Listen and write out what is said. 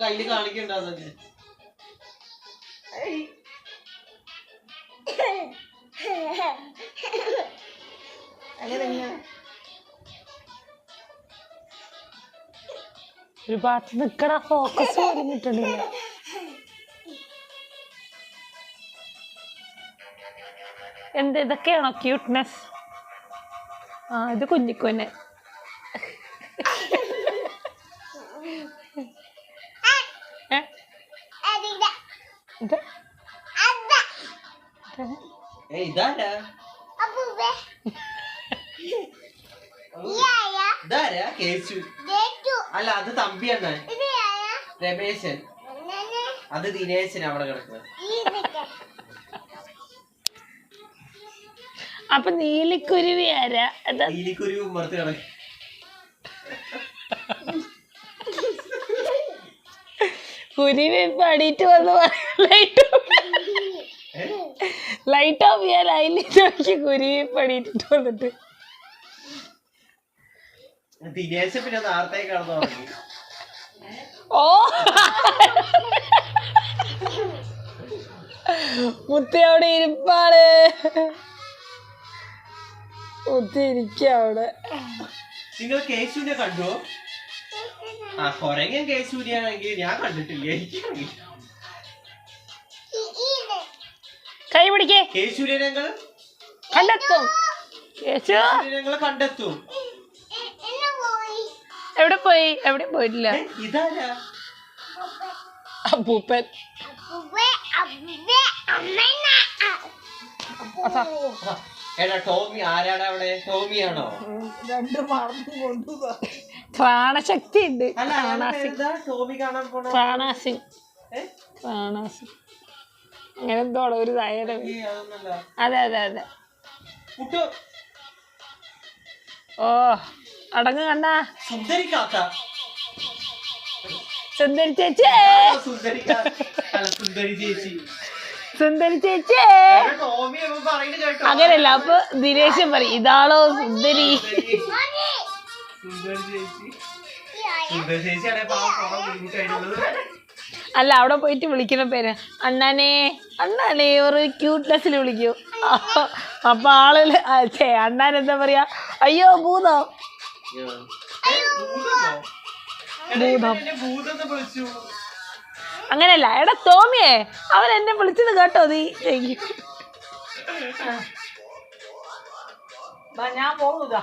കയ്യില് കാണിക്കണ്ടേ ഒരു ഭാഗത്ത് നിക്കടാ, ഫോക്കസ് പറഞ്ഞിട്ടുണ്ടില്ല. എന്ത് ഇതൊക്കെയാണോ ക്യൂട്ട്നെസ്? ആ ഇത് കുഞ്ഞിക്കുന്നെ. അല്ല അത് തമ്പിയാണ്, രമേശൻ. അത് ദിനേശൻ അവിടെ കിടക്കുന്നത്. അപ്പൊ നീലിക്കുരുവി ആരാ? നീലിക്കുരുവി ഉമ്മർത്ത് കിടക്കും. കുരുവി പടിയിട്ട് വന്ന് ലൈറ്റ് ഓഫ് ചെയ്യാൻ അതിലേക്ക് നോക്കി കുരുവി പടിയിട്ടിട്ട് വന്നിട്ട് ദിനേശൻ പിന്നെ നേരത്തേക്ക് കടന്നു തുടങ്ങി. ഓ മുത്തി അവിടെ ഇരിപ്പാണ്, മുത്തി ഇരിക്ക അവിടെ. നിങ്ങൾ കേശുവിനെ കണ്ടോ? ആ കൊരങ്ങൻ കേശുവിനെയാണെങ്കിൽ ഞാൻ കണ്ടിട്ടില്ല. കൈ പിടിക്കേ. കേശുവിനെ ഞങ്ങൾ കണ്ടെത്തും. ഞങ്ങൾ കണ്ടെത്തും. എവിടെ പോയി? എവിടെ പോയിട്ടില്ല. ഇതാരാ? അപ്പൂപ്പൻ. എടാ ടോമി ആരാടാ അവിടെ? ടോമിയാണോ? പ്രാണശക്തി ഉണ്ട്. ടോമി കാണാൻ പോണ പ്രാണാസിംഗ്. അങ്ങനെ എന്തോ ഒരു തയ്യല്. അതെ അതെ അതെ. ഓ അടങ്ങ് കണ്ണാ. സുന്ദരി ചേച്ചി, സുന്ദരി ചേച്ചി. അങ്ങനെയല്ല, അപ്പൊ ദിനേശൻ പറയും ഇതാളോ സുന്ദരി. അല്ല അവിടെ പോയിട്ട് വിളിക്കുന്ന പേര് അണ്ണാനേ അണ്ണാനേ ഒരു ക്യൂട്ട്നെസ്സിൽ വിളിക്കും. അപ്പൊ ആള് അണ്ണാൻ എന്താ പറയാ? അയ്യോ ഭൂതം. അങ്ങനെയല്ല, എടാ ടോമിയെ അവൻ എന്നെ വിളിച്ചത് കേട്ടോ നീ? ഞാൻ പോകുക.